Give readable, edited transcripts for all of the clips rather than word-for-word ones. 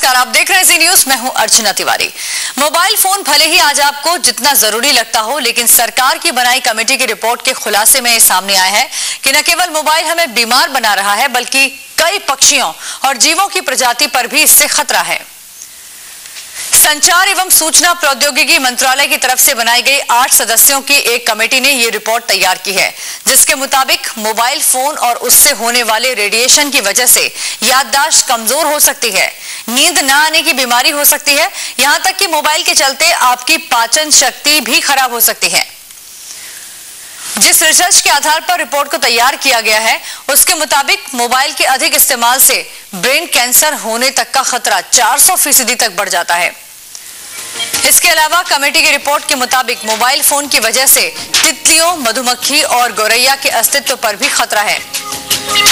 नमस्कार, आप देख रहे हैं जी न्यूज। मैं हूं अर्चना तिवारी। मोबाइल फोन भले ही आज आपको जितना जरूरी लगता हो, लेकिन सरकार की बनाई कमेटी की रिपोर्ट के खुलासे में सामने आया है कि न केवल मोबाइल हमें बीमार बना रहा है, बल्कि कई पक्षियों और जीवों की प्रजाति पर भी इससे खतरा है। संचार एवं सूचना प्रौद्योगिकी मंत्रालय की तरफ से बनाई गई 8 सदस्यों की एक कमेटी ने ये रिपोर्ट तैयार की है, जिसके मुताबिक मोबाइल फोन और उससे होने वाले रेडिएशन की वजह से याददाश्त कमजोर हो सकती है, नींद न आने की बीमारी हो सकती है, यहां तक कि मोबाइल के चलते आपकी पाचन शक्ति भी खराब हो सकती है। जिस रिसर्च के आधार पर रिपोर्ट को तैयार किया गया है, उसके मुताबिक मोबाइल के अधिक इस्तेमाल से ब्रेन कैंसर होने तक का खतरा 400% तक बढ़ जाता है। इसके अलावा कमेटी की रिपोर्ट के मुताबिक मोबाइल फोन की वजह से तितलियों, मधुमक्खी और गौरैया के अस्तित्व पर भी खतरा है।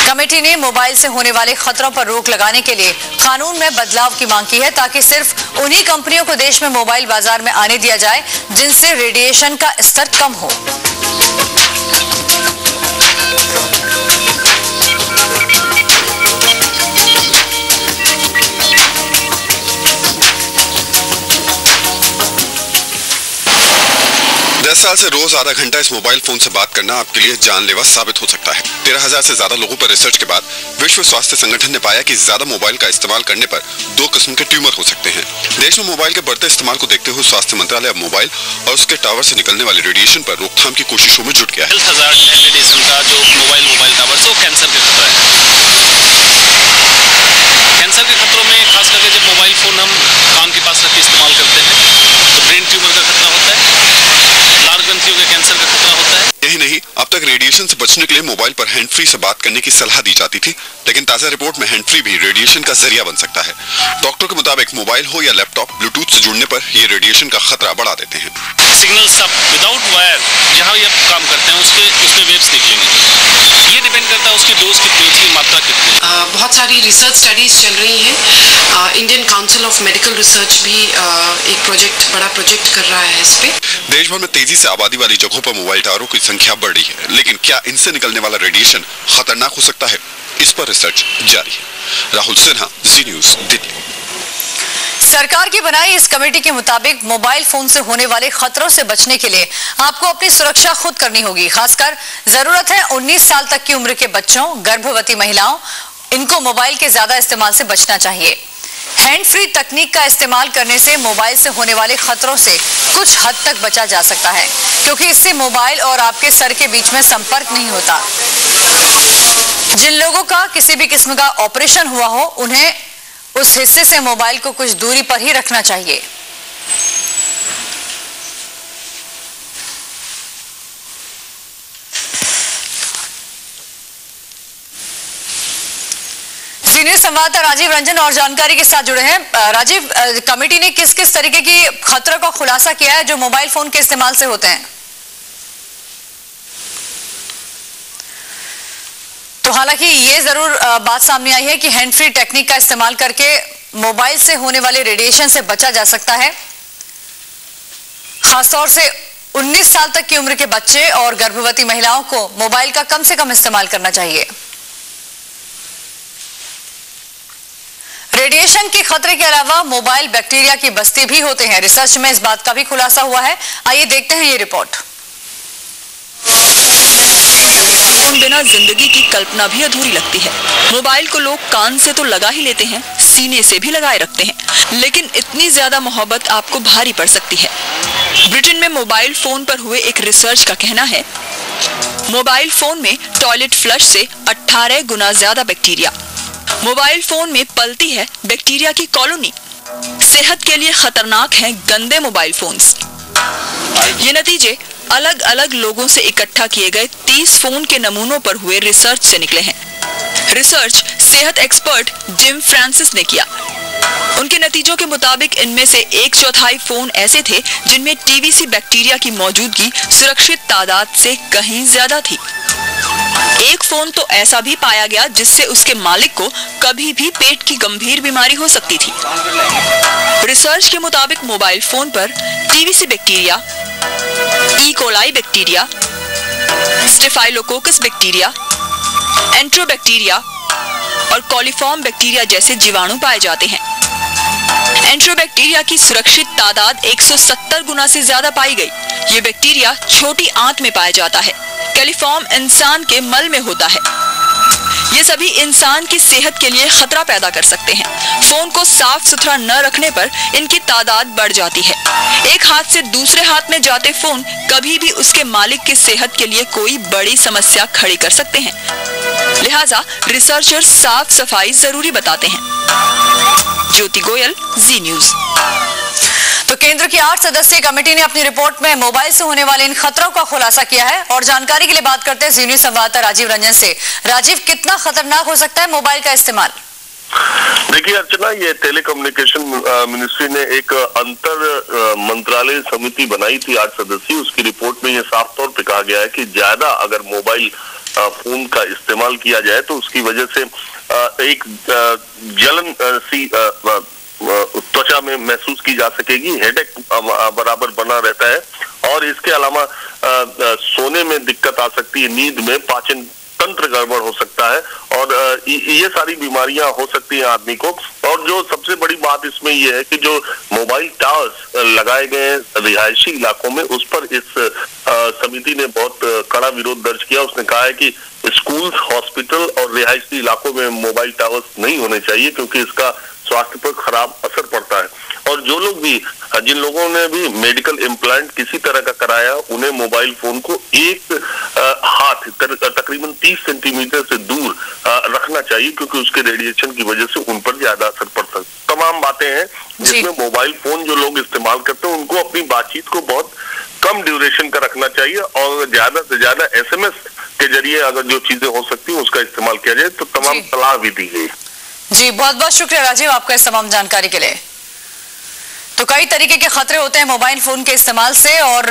कमेटी ने मोबाइल से होने वाले खतरों पर रोक लगाने के लिए कानून में बदलाव की मांग की है, ताकि सिर्फ उन्हीं कंपनियों को देश में मोबाइल बाजार में आने दिया जाए जिनसे रेडिएशन का स्तर कम हो। साल से रोज आधा घंटा इस मोबाइल फोन से बात करना आपके लिए जानलेवा साबित हो सकता है। 13,000 से ज्यादा लोगों पर रिसर्च के बाद विश्व स्वास्थ्य संगठन ने पाया कि ज्यादा मोबाइल का इस्तेमाल करने पर 2 किस्म के ट्यूमर हो सकते हैं। देश में मोबाइल के बढ़ते इस्तेमाल को देखते हुए स्वास्थ्य मंत्रालय अब मोबाइल और उसके टावर से निकलने वाले रेडिएशन पर रोकथाम की कोशिशों में जुट गया है। रेडिएशन का जो मोबाइल टावर से कैंसर के खतरा है। कैंसर के खतरों में खास करके जब मोबाइल फोन हम कान के पास रख के इस्तेमाल करते हैं तो ब्रेन ट्यूमर का खतरा होता है, लार ग्रंथियों के कैंसर का खतरा होता है। यही नहीं, अब तक रेडिएशन से बचने के लिए मोबाइल पर हैंड फ्री से बात करने की सलाह दी जाती थी, लेकिन ताजा रिपोर्ट में हैंड फ्री भी रेडिएशन का जरिया बन सकता है। डॉक्टर के मुताबिक मोबाइल हो या लैपटॉप, ब्लूटूथ से जुड़ने पर ये रेडिएशन का खतरा बढ़ा देते हैं। सिग्नल्स आप विदाउट वायर जहाँ ये काम करते हैं उसमें वेव्स निकलेंगे। ये डिपेंड करता है उसकी डोज कितनी, उसकी मात्रा कितनी। बहुत सारी रिसर्च स्टडीज चल रही हैं। Indian council of medical research भी एक बड़ा प्रोजेक्ट कर रहा है इस पे। देश भर में तेजी से आबादी वाली जगहों पर मोबाइल टावरों की संख्या बढ़ रही है, लेकिन क्या इनसे निकलने वाला रेडिएशन खतरनाक हो सकता है? इस पर रिसर्च जारी है। राहुल सिन्हा, जी न्यूज, दिल्ली। सरकार की बनाई इस कमेटी के मुताबिक मोबाइल फोन से होने वाले खतरों से बचने के लिए आपको अपनी सुरक्षा खुद करनी होगी। खासकर जरूरत है 19 साल तक की उम्र के बच्चों, गर्भवती महिलाओं, इनको मोबाइल के ज्यादा इस्तेमाल से बचना चाहिए। हैंड फ्री तकनीक का इस्तेमाल करने से मोबाइल से होने वाले खतरों से कुछ हद तक बचा जा सकता है, क्योंकि इससे मोबाइल और आपके सर के बीच में संपर्क नहीं होता। जिन लोगों का किसी भी किस्म का ऑपरेशन हुआ हो, उन्हें उस हिस्से से मोबाइल को कुछ दूरी पर ही रखना चाहिए। सीनियर संवाददाता राजीव रंजन और जानकारी के साथ जुड़े हैं। राजीव, कमेटी ने किस किस तरीके की खतरों का खुलासा किया है जो मोबाइल फोन के इस्तेमाल से होते हैं? तो हालांकि ये जरूर बात सामने आई है कि हैंड फ्री टेक्निक का इस्तेमाल करके मोबाइल से होने वाले रेडिएशन से बचा जा सकता है। खासतौर से 19 साल तक की उम्र के बच्चे और गर्भवती महिलाओं को मोबाइल का कम से कम इस्तेमाल करना चाहिए। रेडिएशन के खतरे के अलावा मोबाइल बैक्टीरिया की बस्ती भी होते हैं। रिसर्च में इस बात का भी खुलासा हुआ है। आइए देखते हैं ये रिपोर्ट। फोन बिना जिंदगी की कल्पना भी अधूरी लगती है। मोबाइल को लोग कान से तो लगा ही लेते हैं, सीने से भी लगाए रखते हैं, लेकिन इतनी ज्यादा मोहब्बत आपको भारी पड़ सकती है। ब्रिटेन में मोबाइल फोन पर हुए एक रिसर्च का कहना है, मोबाइल फोन में टॉयलेट फ्लश से 18 गुना ज्यादा बैक्टीरिया। मोबाइल फोन में पलती है बैक्टीरिया की कॉलोनी। सेहत के लिए खतरनाक हैं गंदे मोबाइल फोन्स। ये नतीजे अलग अलग लोगों से इकट्ठा किए गए 30 फोन के नमूनों पर हुए रिसर्च से निकले हैं। रिसर्च सेहत एक्सपर्ट जिम फ्रांसिस ने किया। उनके नतीजों के मुताबिक इनमें से 1/4 फोन ऐसे थे जिनमें टीवीसी बैक्टीरिया की मौजूदगी सुरक्षित तादाद से कहीं ज्यादा थी। एक फोन तो ऐसा भी पाया गया जिससे उसके मालिक को कभी भी पेट की गंभीर बीमारी हो सकती थी। रिसर्च के मुताबिक मोबाइल फोन पर TVC bacteria, E coli bacteria, staphylococcus bacteria, enterobacteria और कॉलीफॉर्म बैक्टीरिया जैसे जीवाणु पाए जाते हैं। एंट्रोबैक्टीरिया की सुरक्षित तादाद 170 गुना से ज्यादा पाई गई। ये बैक्टीरिया छोटी आंत में पाया जाता है। कैलिफॉर्म इंसान के मल में होता है। ये सभी इंसान की सेहत के लिए खतरा पैदा कर सकते हैं। फोन को साफ सुथरा न रखने पर इनकी तादाद बढ़ जाती है। एक हाथ से दूसरे हाथ में जाते फोन कभी भी उसके मालिक की सेहत के लिए कोई बड़ी समस्या खड़ी कर सकते हैं। लिहाजा रिसर्चर साफ सफाई जरूरी बताते हैं। ज्योति गोयल, जी न्यूज। तो केंद्र की 8 सदस्यीय कमेटी ने अपनी रिपोर्ट में मोबाइल से होने वाले इन खतरों का खुलासा किया है। और जानकारी के लिए बात करते हैं जी न्यूज संवाददाता राजीव रंजन से। राजीव, कितना खतरनाक हो सकता है मोबाइल का इस्तेमाल? देखिए अर्चना, ये टेलीकम्युनिकेशन मिनिस्ट्री ने एक अंतर मंत्रालय समिति बनाई थी 8 सदस्यीय। उसकी रिपोर्ट में ये साफ तौर पे कहा गया है कि ज्यादा अगर मोबाइल फोन का इस्तेमाल किया जाए तो उसकी वजह से एक जलन सी त्वचा में महसूस की जा सकेगी। हेडेक बराबर बना रहता है और इसके अलावा सोने में दिक्कत आ सकती है, नींद में, पाचन तंत्र गड़बड़ हो सकता है और ये सारी बीमारियां हो सकती हैं आदमी को। और जो सबसे बड़ी बात इसमें ये है कि जो मोबाइल टावर्स लगाए गए रिहायशी इलाकों में, उस पर इस समिति ने बहुत कड़ा विरोध दर्ज किया। उसने कहा है कि स्कूल, हॉस्पिटल और रिहायशी इलाकों में मोबाइल टावर्स नहीं होने चाहिए क्योंकि इसका स्वास्थ्य पर खराब असर पड़ता है। और जो लोग भी, जिन लोगों ने भी मेडिकल इम्प्लांट किसी तरह का कराया, उन्हें मोबाइल फोन को एक हाथ तकरीबन 30 सेंटीमीटर से दूर रखना चाहिए क्योंकि उसके रेडिएशन की वजह से उन पर ज्यादा असर पड़ सकता है। तमाम बातें हैं जिसमें मोबाइल फोन जो लोग इस्तेमाल करते हैं उनको अपनी बातचीत को बहुत कम ड्यूरेशन का रखना चाहिए और ज्यादा से ज्यादा SMS के जरिए अगर जो चीजें हो सकती है उसका इस्तेमाल किया जाए, तो तमाम सलाह भी दी गई। जी, बहुत बहुत शुक्रिया राजीव आपका इस तमाम जानकारी के लिए। तो कई तरीके के खतरे होते हैं मोबाइल फोन के इस्तेमाल से और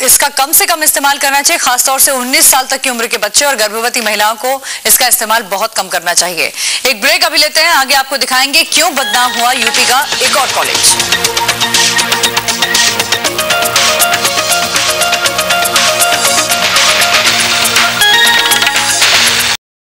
इसका कम से कम इस्तेमाल करना चाहिए। खासतौर से 19 साल तक की उम्र के बच्चे और गर्भवती महिलाओं को इसका इस्तेमाल बहुत कम करना चाहिए। एक ब्रेक अभी लेते हैं, आगे आपको दिखाएंगे क्यों बदनाम हुआ यूपी का एक और कॉलेज।